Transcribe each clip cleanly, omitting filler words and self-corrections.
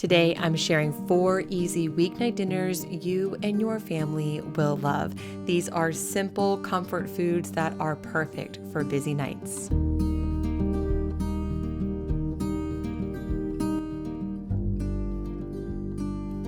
Today, I'm sharing 4 easy weeknight dinners you and your family will love. These are simple comfort foods that are perfect for busy nights.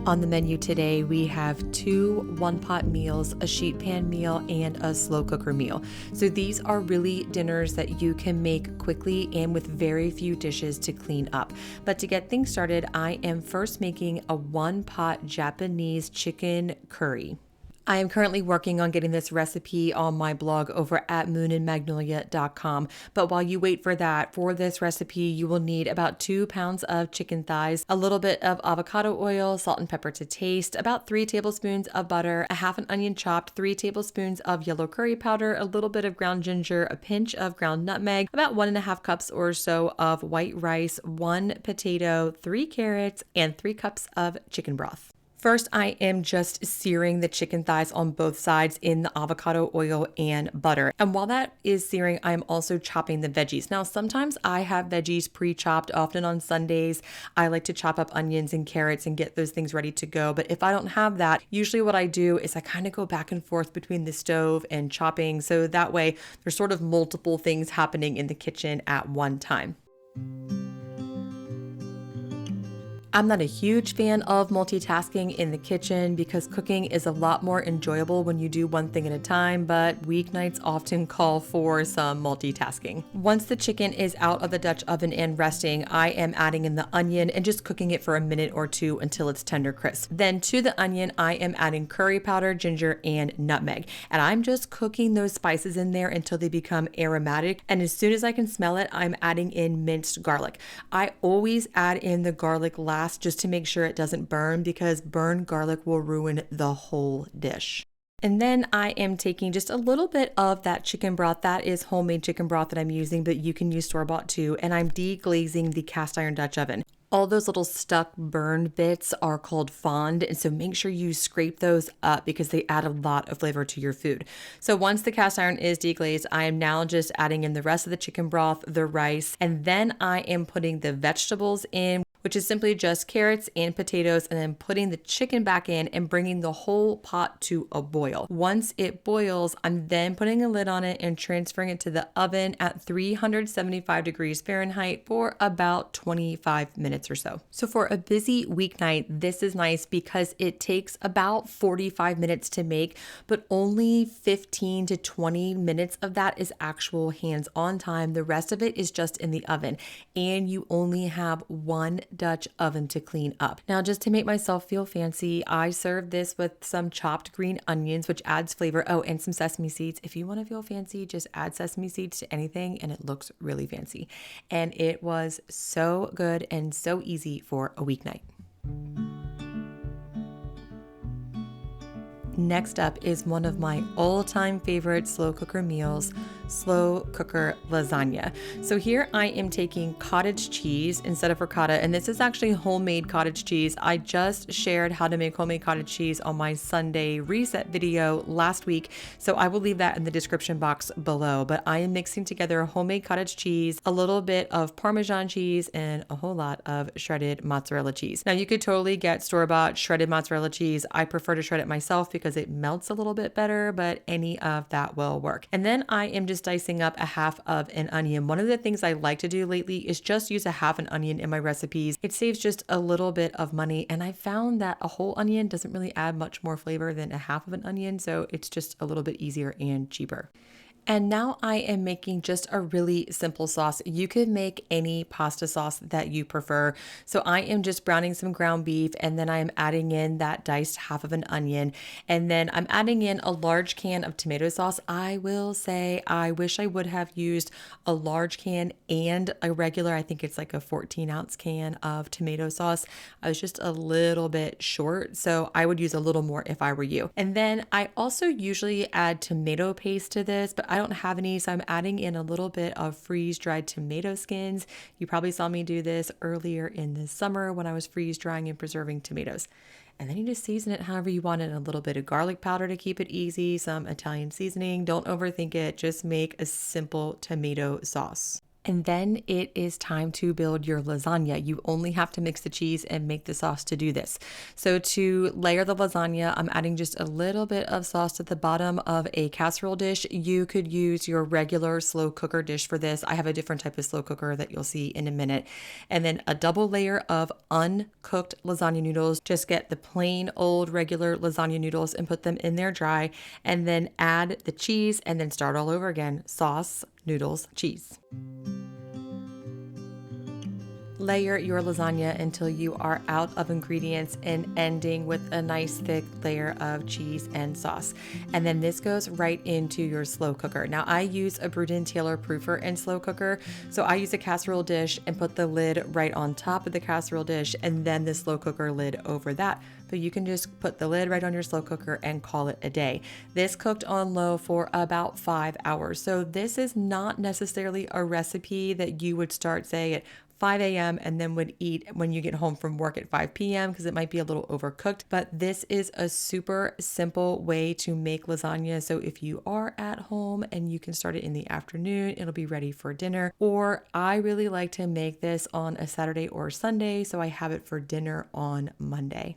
On the menu today, we have 2 one-pot meals, a sheet pan meal, and a slow cooker meal. So these are really dinners that you can make quickly and with very few dishes to clean up. But to get things started, I am first making a one-pot Japanese chicken curry. I am currently working on getting this recipe on my blog over at moonandmagnolia.com. But while you wait for that, for this recipe, you will need about 2 pounds of chicken thighs, a little bit of avocado oil, salt and pepper to taste, about 3 tablespoons of butter, a half an onion chopped, 3 tablespoons of yellow curry powder, a little bit of ground ginger, a pinch of ground nutmeg, about 1.5 cups or so of white rice, 1 potato, 3 carrots, and 3 cups of chicken broth. First, I am just searing the chicken thighs on both sides in the avocado oil and butter. And while that is searing, I'm also chopping the veggies. Now, sometimes I have veggies pre-chopped, often on Sundays. I like to chop up onions and carrots and get those things ready to go. But if I don't have that, usually what I do is I kind of go back and forth between the stove and chopping. So that way there's sort of multiple things happening in the kitchen at one time. I'm not a huge fan of multitasking in the kitchen because cooking is a lot more enjoyable when you do one thing at a time, but weeknights often call for some multitasking. Once the chicken is out of the Dutch oven and resting, I am adding in the onion and just cooking it for a minute or two until it's tender crisp. Then to the onion, I am adding curry powder, ginger, and nutmeg. And I'm just cooking those spices in there until they become aromatic. And as soon as I can smell it, I'm adding in minced garlic. I always add in the garlic last just to make sure it doesn't burn, because burned garlic will ruin the whole dish. And then I am taking just a little bit of that chicken broth. That is homemade chicken broth that I'm using, but you can use store-bought too. And I'm deglazing the cast iron Dutch oven. All those little stuck burned bits are called fond, and so make sure you scrape those up because they add a lot of flavor to your food. So once the cast iron is deglazed, I am now just adding in the rest of the chicken broth, the rice, and then I am putting the vegetables in, which is simply just carrots and potatoes, and then putting the chicken back in and bringing the whole pot to a boil. Once it boils, I'm then putting a lid on it and transferring it to the oven at 375 degrees Fahrenheit for about 25 minutes or so. So for a busy weeknight, this is nice because it takes about 45 minutes to make, but only 15 to 20 minutes of that is actual hands-on time. The rest of it is just in the oven, and you only have one Dutch oven to clean up. Now, just to make myself feel fancy, I serve this with some chopped green onions, which adds flavor. Oh, and some sesame seeds. If you want to feel fancy, just add sesame seeds to anything and it looks really fancy. And it was so good and so easy for a weeknight. Next up is one of my all-time favorite slow cooker meals, slow cooker lasagna. So here I am taking cottage cheese instead of ricotta, and this is actually homemade cottage cheese. I just shared how to make homemade cottage cheese on my Sunday reset video last week, so I will leave that in the description box below. But I am mixing together homemade cottage cheese, a little bit of Parmesan cheese, and a whole lot of shredded mozzarella cheese. Now you could totally get store-bought shredded mozzarella cheese. I prefer to shred it myself because it melts a little bit better, but any of that will work. And then I am just dicing up a half of an onion. One of the things I like to do lately is just use a half an onion in my recipes. It saves just a little bit of money, and I found that a whole onion doesn't really add much more flavor than a half of an onion, so it's just a little bit easier and cheaper. And now I am making just a really simple sauce. You could make any pasta sauce that you prefer. So I am just browning some ground beef, and then I'm adding in that diced half of an onion. And then I'm adding in a large can of tomato sauce. I will say I wish I would have used a large can and a regular, I think it's like a 14-ounce can of tomato sauce. I was just a little bit short, so I would use a little more if I were you. And then I also usually add tomato paste to this, but I don't have any, so I'm adding in a little bit of freeze-dried tomato skins. You probably saw me do this earlier in the summer when I was freeze-drying and preserving tomatoes. And then you just season it however you want it. A little bit of garlic powder to keep it easy, some Italian seasoning. Don't overthink it. Just make a simple tomato sauce. And then it is time to build your lasagna. You only have to mix the cheese and make the sauce to do this. So to layer the lasagna, I'm adding just a little bit of sauce at the bottom of a casserole dish. You could use your regular slow cooker dish for this. I have a different type of slow cooker that you'll see in a minute. And then a double layer of uncooked lasagna noodles. Just get the plain old regular lasagna noodles and put them in there dry. And then add the cheese and then start all over again. Sauce, noodles, cheese. Layer your lasagna until you are out of ingredients and ending with a nice thick layer of cheese and sauce. And then this goes right into your slow cooker. Now I use a Bruden Taylor proofer and slow cooker. So I use a casserole dish and put the lid right on top of the casserole dish and then the slow cooker lid over that. But you can just put the lid right on your slow cooker and call it a day. This cooked on low for about 5 hours. So this is not necessarily a recipe that you would start, say, at 5 a.m. and then would eat when you get home from work at 5 p.m. because it might be a little overcooked. But this is a super simple way to make lasagna. So if you are at home and you can start it in the afternoon, it'll be ready for dinner. Or I really like to make this on a Saturday or Sunday, so I have it for dinner on Monday.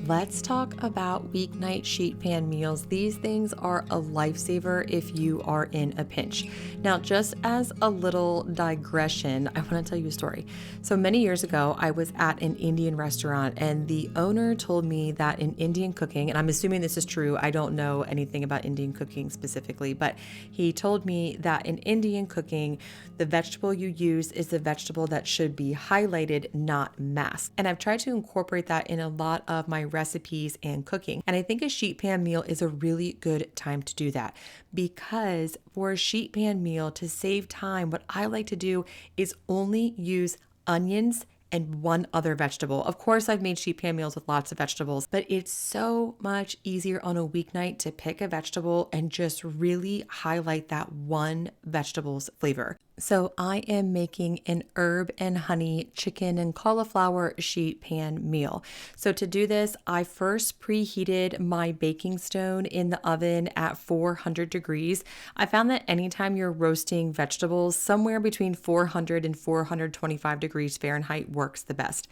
Let's talk about weeknight sheet pan meals. These things are a lifesaver if you are in a pinch. Now, just as a little digression, I want to tell you a story. So many years ago, I was at an Indian restaurant and the owner told me that in Indian cooking, and I'm assuming this is true, I don't know anything about Indian cooking specifically, but he told me that in Indian cooking, the vegetable you use is the vegetable that should be highlighted, not masked. And I've tried to incorporate that in a lot of my recipes and cooking. And I think a sheet pan meal is a really good time to do that because for a sheet pan meal, to save time, what I like to do is only use onions and one other vegetable. Of course, I've made sheet pan meals with lots of vegetables, but it's so much easier on a weeknight to pick a vegetable and just really highlight that one vegetable's flavor. So I am making an herb and honey chicken and cauliflower sheet pan meal. So to do this, I first preheated my baking stone in the oven at 400 degrees. I found that anytime you're roasting vegetables, somewhere between 400 and 425 degrees Fahrenheit works the best.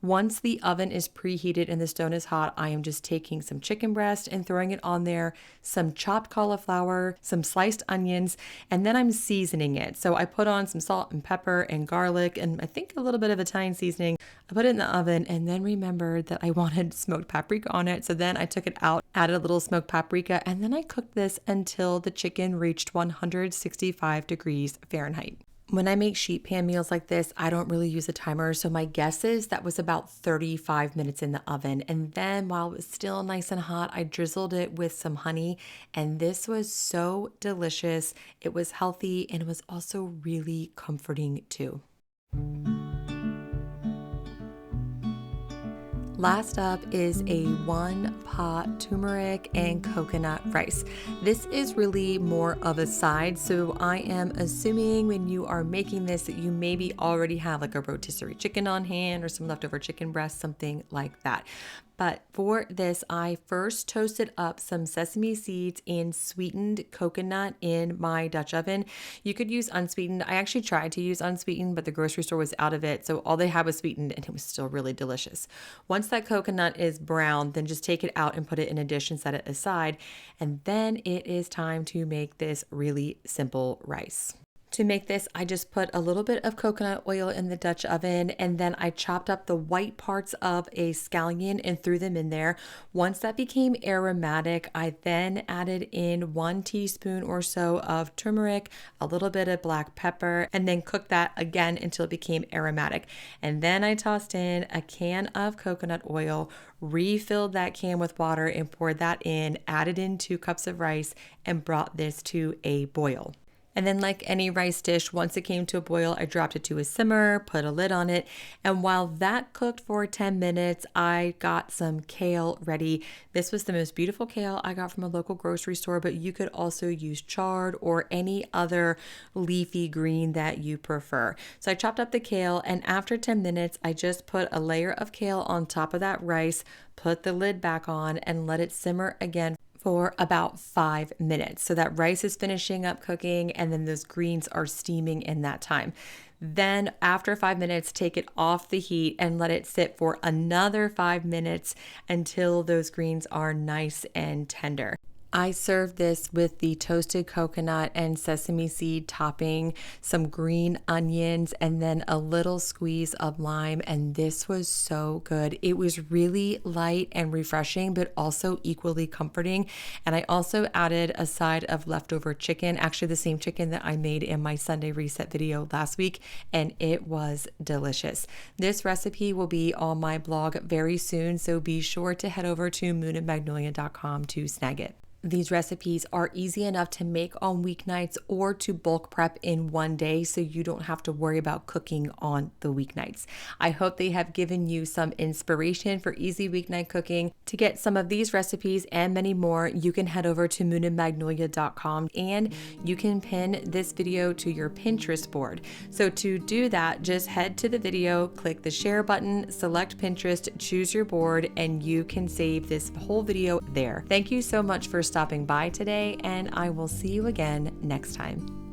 Once the oven is preheated and the stone is hot, I am just taking some chicken breast and throwing it on there, some chopped cauliflower, some sliced onions, and then I'm seasoning it. So I put on some salt and pepper and garlic and I think a little bit of Italian seasoning. I put it in the oven and then remembered that I wanted smoked paprika on it. So then I took it out, added a little smoked paprika, and then I cooked this until the chicken reached 165 degrees Fahrenheit. When I make sheet pan meals like this, I don't really use a timer. So my guess is that was about 35 minutes in the oven. And then while it was still nice and hot, I drizzled it with some honey. And this was so delicious. It was healthy and it was also really comforting too. Last up is a 1-pot turmeric and coconut rice. This is really more of a side, so I am assuming when you are making this that you maybe already have like a rotisserie chicken on hand or some leftover chicken breast, something like that. But for this, I first toasted up some sesame seeds and sweetened coconut in my Dutch oven. You could use unsweetened. I actually tried to use unsweetened, but the grocery store was out of it. So all they had was sweetened and it was still really delicious. Once that coconut is brown, then just take it out and put it in a dish and set it aside. And then it is time to make this really simple rice. To make this, I just put a little bit of coconut oil in the Dutch oven and then I chopped up the white parts of a scallion and threw them in there. Once that became aromatic, I then added in 1 teaspoon or so of turmeric, a little bit of black pepper, and then cooked that again until it became aromatic. And then I tossed in a can of coconut oil, refilled that can with water and poured that in, added in 2 cups of rice, and brought this to a boil. And then like any rice dish, once it came to a boil, I dropped it to a simmer, put a lid on it. And while that cooked for 10 minutes, I got some kale ready. This was the most beautiful kale I got from a local grocery store, but you could also use chard or any other leafy green that you prefer. So I chopped up the kale and after 10 minutes, I just put a layer of kale on top of that rice, put the lid back on and let it simmer again for about 5 minutes. So that rice is finishing up cooking and then those greens are steaming in that time. Then after 5 minutes, take it off the heat and let it sit for another 5 minutes until those greens are nice and tender. I served this with the toasted coconut and sesame seed topping, some green onions, and then a little squeeze of lime. And this was so good. It was really light and refreshing, but also equally comforting. And I also added a side of leftover chicken, actually the same chicken that I made in my Sunday reset video last week, and it was delicious. This recipe will be on my blog very soon, so be sure to head over to moonandmagnolia.com to snag it. These recipes are easy enough to make on weeknights or to bulk prep in one day so you don't have to worry about cooking on the weeknights. I hope they have given you some inspiration for easy weeknight cooking. To get some of these recipes and many more, you can head over to moonandmagnolia.com and you can pin this video to your Pinterest board. So to do that, just head to the video, click the share button, select Pinterest, choose your board, and you can save this whole video there. Thank you so much for stopping by today, and I will see you again next time.